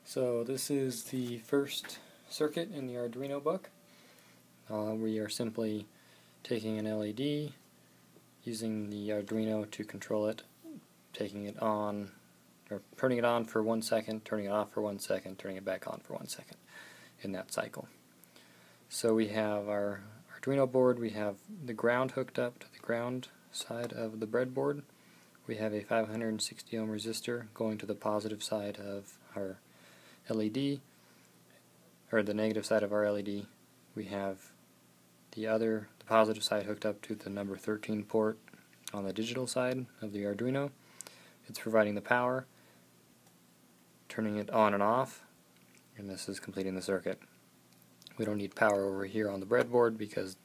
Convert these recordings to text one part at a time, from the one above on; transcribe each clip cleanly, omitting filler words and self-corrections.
So this is the first circuit in the Arduino book. We are simply taking an LED, using the Arduino to control it, taking it on, or turning it on for 1 second, turning it off for 1 second, turning it back on for 1 second in that cycle. So we have our Arduino board, we have the ground hooked up to the ground side of the breadboard. We have a 560 ohm resistor going to the positive side of our LED, or the negative side of our LED. We have the positive side hooked up to the number 13 port on the digital side of the Arduino. It's providing the power, turning it on and off, and this is completing the circuit. We don't need power over here on the breadboard because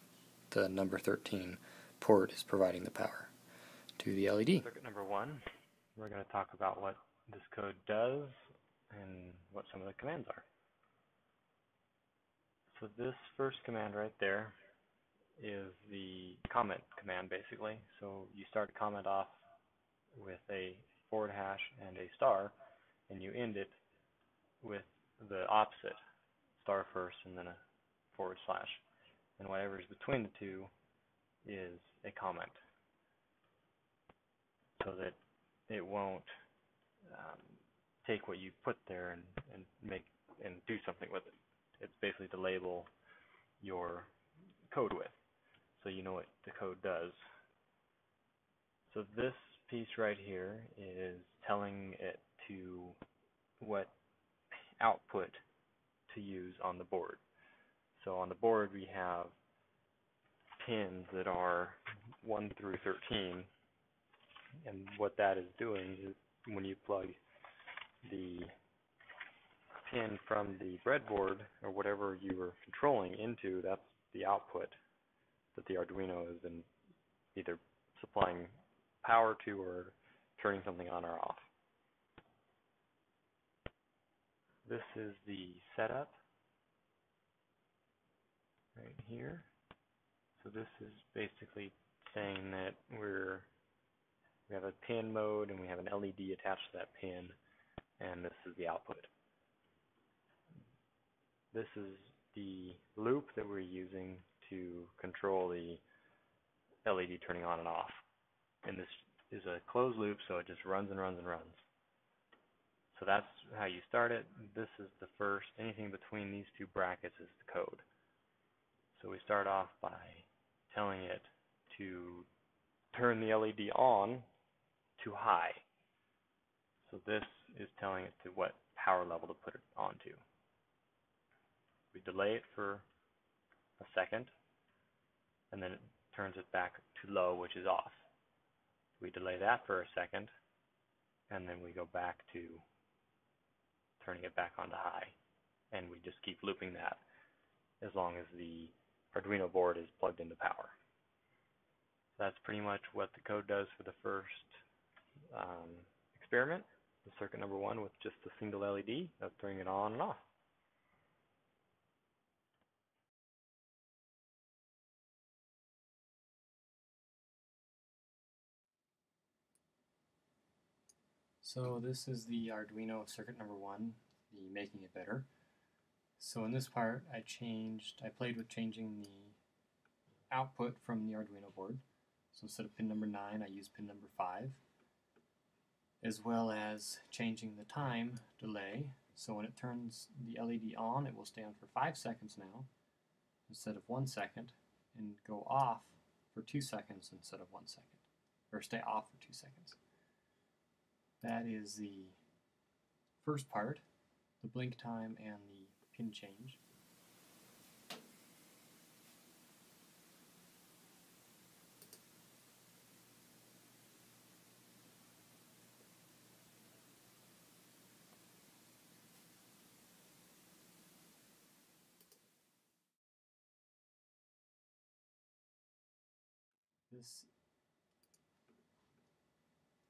the number 13 port is providing the power to the LED. Circuit number 1, we're going to talk about what this code does and what some of the commands are. So this first command right there is the comment command, basically. So you start a comment off with a / and a star, and you end it with the opposite, star first and then a /, and whatever is between the two is a comment, so that it won't take what you put there and do something with it. It's basically to label your code with, so you know what the code does. So this piece right here is telling it to what output to use on the board. So on the board we have pins that are 1 through 13, and what that is doing is when you plug the pin from the breadboard or whatever you are controlling into, that's the output that the Arduino is in either supplying power to or turning something on or off. This is the setup right here. So this is basically saying that we have a pin mode and we have an LED attached to that pin, and this is the output. This is the loop that we're using to control the LED turning on and off. And this is a closed loop, so it just runs and runs and runs. So that's how you start it. This is the first, anything between these two brackets is the code. So we start off by telling it to turn the LED on to high. So this is telling it to what power level to put it onto. We delay it for a second, and then it turns it back to low, which is off. We delay that for a second, and then we go back to turning it back onto high, and we just keep looping that as long as the Arduino board is plugged into power. That's pretty much what the code does for the first experiment, the circuit number 1 with just a single LED of turning it on and off. So this is the Arduino circuit number 1, the making it better. So in this part I played with changing the output from the Arduino board. So instead of pin number 9 I used pin number 5, as well as changing the time delay. So when it turns the LED on, it will stay on for 5 seconds now instead of 1 second, and go off for 2 seconds instead of 1 second, or stay off for 2 seconds. That is the first part, the blink time and the pin change.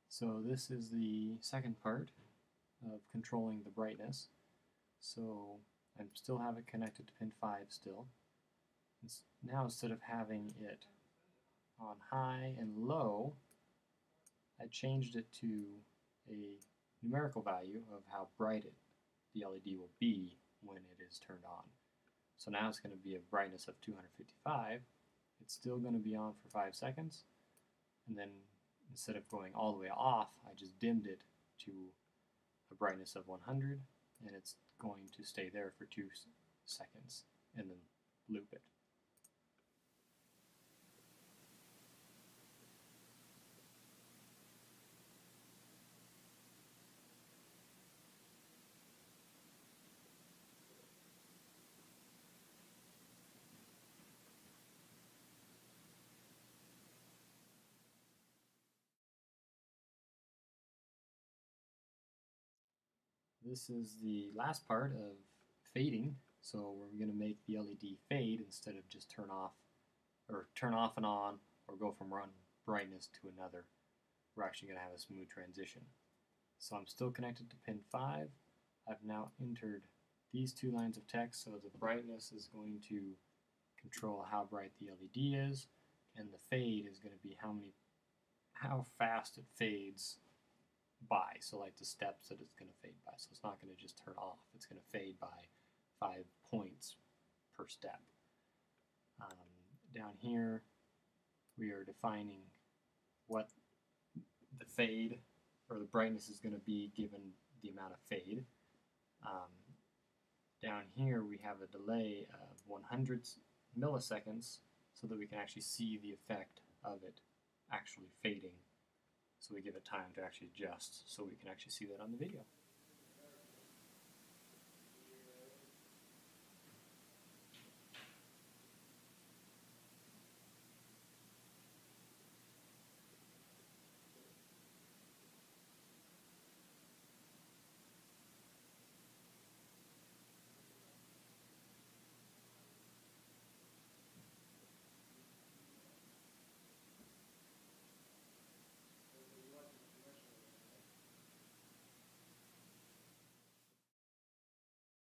So this is the second part of controlling the brightness. So I still have it connected to pin 5 still. Now instead of having it on high and low, I changed it to a numerical value of how bright it the LED will be when it is turned on. So now it's going to be a brightness of 255. It's still going to be on for 5 seconds, and then instead of going all the way off, I just dimmed it to a brightness of 100, and it's going to stay there for 2 seconds and then loop it. This is the last part of fading, so we're going to make the LED fade instead of just turn off and on, or go from one brightness to another. We're actually going to have a smooth transition. So I'm still connected to pin 5. I've now entered these 2 lines of text, so the brightness is going to control how bright the LED is, and the fade is going to be how fast it fades by, so like the steps that it's going to fade by. So it's not going to just turn off, it's going to fade by 5 points per step. Down here we are defining what the fade or the brightness is going to be given the amount of fade. Down here we have a delay of 100 milliseconds so that we can actually see the effect of it actually fading. So we give it time to actually adjust so we can actually see that on the video.